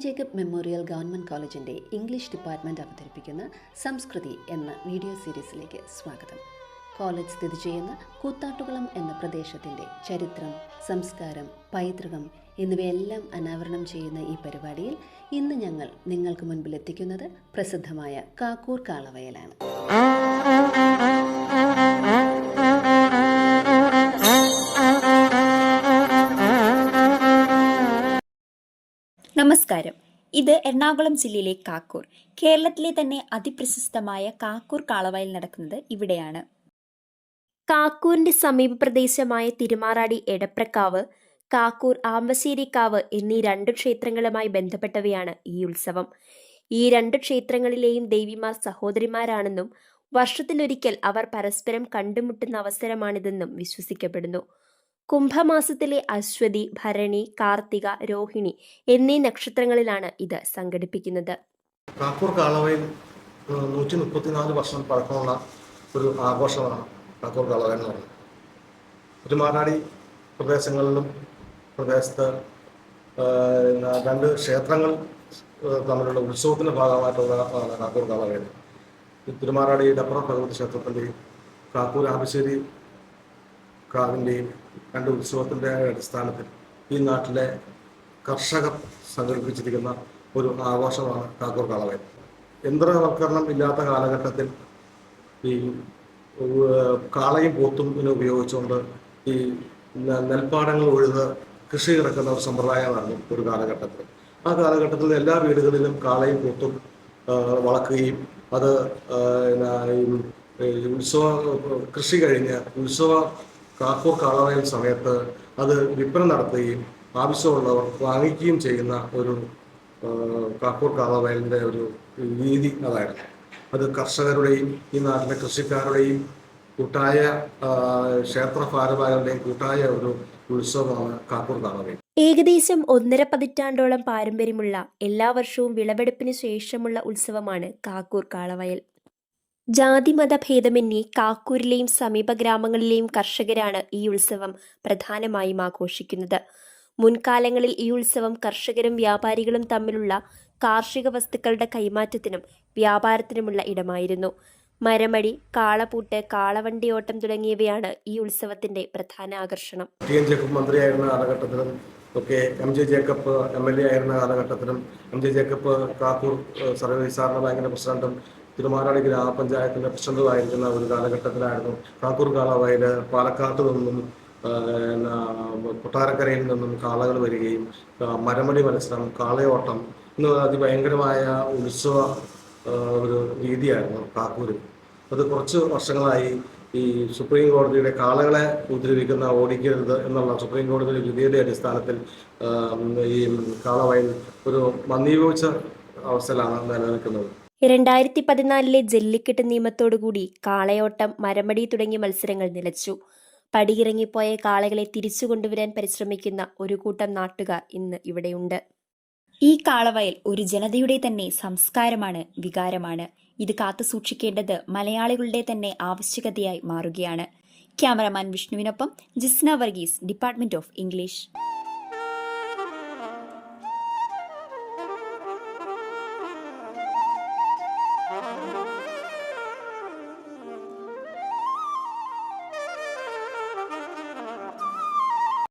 Saint Jacob memorial government കോളേജിൻ്റെ English department അവതരിപ്പിക്കുന്ന സംസ്കൃതി എന്ന വീഡിയോ സീരീസിലേക്ക് സ്വാഗതം. കോളേജ് സ്ഥിതി ചെയ്യുന്ന കൂത്താട്ടുകുളം എന്ന പ്രദേശത്തിൻ്റെ ചരിത്രം, സംസ്കാരം, പൈതൃകം എന്നിവയെല്ലാം അനാവരണം ചെയ്യുന്ന ഈ പരിപാടിയിൽ ഇന്ന് ഞങ്ങൾ നിങ്ങൾക്ക് മുൻപിൽ എത്തിക്കുന്നത് പ്രസിദ്ധമായ കാക്കൂർ കാളവയലാണ്. നമസ്കാരം. ഇത് എറണാകുളം ജില്ലയിലെ കാക്കൂർ. കേരളത്തിലെ തന്നെ അതിപ്രശസ്തമായ കാക്കൂർ കാളവയൽ നടക്കുന്നത് ഇവിടെയാണ്. കാക്കൂരിന്റെ സമീപ പ്രദേശമായ തിരുമാറാടി എടപ്രക്കാവ്, കാക്കൂർ ആമ്പശ്ശേരിക്കാവ് എന്നീ രണ്ടു ക്ഷേത്രങ്ങളുമായി ബന്ധപ്പെട്ടവയാണ് ഈ ഉത്സവം. ഈ രണ്ടു ക്ഷേത്രങ്ങളിലെയും ദേവിമാർ സഹോദരിമാരാണെന്നും വർഷത്തിലൊരിക്കൽ അവർ പരസ്പരം കണ്ടുമുട്ടുന്ന അവസരമാണിതെന്നും വിശ്വസിക്കപ്പെടുന്നു. കുംഭമാസത്തിലെ അശ്വതി, ഭരണി, കാർത്തിക, രോഹിണി എന്നീ നക്ഷത്രങ്ങളിലാണ് ഇത് സംഘടിപ്പിക്കുന്നത്. കാക്കൂർ കാളവയൽ 134 വർഷം പഴക്കമുള്ള ഒരു ആഘോഷമാണ് കാക്കൂർ കാളവയൽ എന്ന് പറയുന്നത്. തിരുമാറാടി പ്രദേശത്ത് രണ്ട് ക്ഷേത്രങ്ങൾ തമ്മിലുള്ള ഉത്സവത്തിന്റെ ഭാഗമായിട്ടുള്ളതാണ് കാക്കൂർ കാളവയൽ. തിരുമാറാടി ഡപ്ര ഭഗവതി ക്ഷേത്രത്തിൻ്റെയും കാക്കൂർ ആമ്പശ്ശേരി കാവിൻ്റെയും രണ്ട് ഉത്സവത്തിൻ്റെ അടിസ്ഥാനത്തിൽ ഈ നാട്ടിലെ കർഷകർ സംഘടിപ്പിച്ചിരിക്കുന്ന ഒരു ആഘോഷമാണ് കാക്കൂർ കാളവയൽ. യന്ത്രവൽക്കരണം ഇല്ലാത്ത കാലഘട്ടത്തിൽ ഈ കാളയും പോത്തും ഉപയോഗിച്ചുകൊണ്ട് ഈ നെൽപ്പാടങ്ങൾ ഉഴുത് കൃഷി ഇറക്കുന്ന ഒരു സമ്പ്രദായമായിരുന്നു ഒരു കാലഘട്ടത്തിൽ. ആ കാലഘട്ടത്തിൽ എല്ലാ വീടുകളിലും കാളയും പോത്തും വളർത്തുകയും അത് ഉത്സവ കൃഷി കഴിഞ്ഞ് കാക്കൂർ കാളവയൽ സമയത്ത് അത് വിൽപ്പന നടത്തുകയും ആവശ്യമുള്ളവർ വാങ്ങിക്കുകയും ചെയ്യുന്ന ഒരു കാക്കൂർ കാളവയലിൻ്റെ ഒരു രീതി അതായിരുന്നു. അത് കർഷകരുടെയും ഈ നാട്ടിലെ കൃഷിക്കാരുടെയും കൂട്ടായ ക്ഷേത്ര ഭാരവാഹികളുടെയും കൂട്ടായ ഒരു ഉത്സവമാണ് കാക്കൂർ കാളവയൽ. ഏകദേശം 1.5 പതിറ്റാണ്ടോളം പാരമ്പര്യമുള്ള, എല്ലാ വർഷവും വിളവെടുപ്പിന് ശേഷമുള്ള ഉത്സവമാണ് കാക്കൂർ കാളവയൽ. ജാതിമത ഭേദമന്യേ കാക്കൂരിലെയും സമീപ ഗ്രാമങ്ങളിലെയും കർഷകരാണ് ഈ ഉത്സവം പ്രധാനമായും ആഘോഷിക്കുന്നത്. മുൻകാലങ്ങളിൽ ഈ ഉത്സവം കർഷകരും വ്യാപാരികളും തമ്മിലുള്ള കാർഷിക വസ്തുക്കളുടെ കൈമാറ്റത്തിനും വ്യാപാരത്തിനുമുള്ള ഇടമായിരുന്നു. മരമടി, കാളപൂട്ട്, കാളവണ്ടിയോട്ടം തുടങ്ങിയവയാണ് ഈ ഉത്സവത്തിന്റെ പ്രധാന ആകർഷണം. ജേക്കബ് മന്ത്രിയായിരുന്ന കാലഘട്ടത്തിലും ഒക്കെ MJ ജേക്കബ് MLA ആയിരുന്ന കാലഘട്ടത്തിലും MJ ജേക്കബ് കാക്കൂർ സർവീസ് സഹകരണ ബാങ്കിന്റെ പ്രസിഡന്റും തിരുമാറാടി ഗ്രാമപഞ്ചായത്തിന്റെ പ്രസിഡന്റുമായിരിക്കുന്ന ഒരു കാലഘട്ടത്തിലായിരുന്നു കാക്കൂർ കാളവയൽ പാലക്കാട്ട് നിന്നും കൊട്ടാരക്കരയിൽ നിന്നും കാളകൾ വരികയും മരമടി മത്സരം, കാളയോട്ടം എന്ന അതിഭയങ്കരമായ ഉത്സവ ഒരു രീതിയായിരുന്നു കാക്കൂരിൽ. അത് കുറച്ച് വർഷങ്ങളായി ഈ സുപ്രീം കോടതിയുടെ കാളകളെ ഉപദ്രവിക്കുന്ന ഓടിക്കരുത് എന്നുള്ള സുപ്രീം കോടതിയുടെ വിധിയുടെ അടിസ്ഥാനത്തിൽ ഈ കാളവയൽ ഒരു മന്ദീഭവിച്ച അവസ്ഥയിലാണ് നിലനിൽക്കുന്നത്. 2014 ജല്ലിക്കെട്ട് നിയമത്തോടുകൂടി കാളയോട്ടം, മരമടി തുടങ്ങിയ മത്സരങ്ങൾ നിലച്ചു. പടിയിറങ്ങിപ്പോയ കാളകളെ തിരിച്ചു കൊണ്ടുവരാൻ പരിശ്രമിക്കുന്ന ഒരു കൂട്ടം നാട്ടുകാർ ഇന്ന് ഇവിടെയുണ്ട്. ഈ കാളവയൽ ഒരു ജനതയുടെ തന്നെ സംസ്കാരമാണ്, വികാരമാണ്. ഇത് കാത്തു സൂക്ഷിക്കേണ്ടത് മലയാളികളുടെ തന്നെ ആവശ്യകതയായി മാറുകയാണ്. ക്യാമറമാൻ വിഷ്ണുവിനൊപ്പം Jisna Varghese, department of English.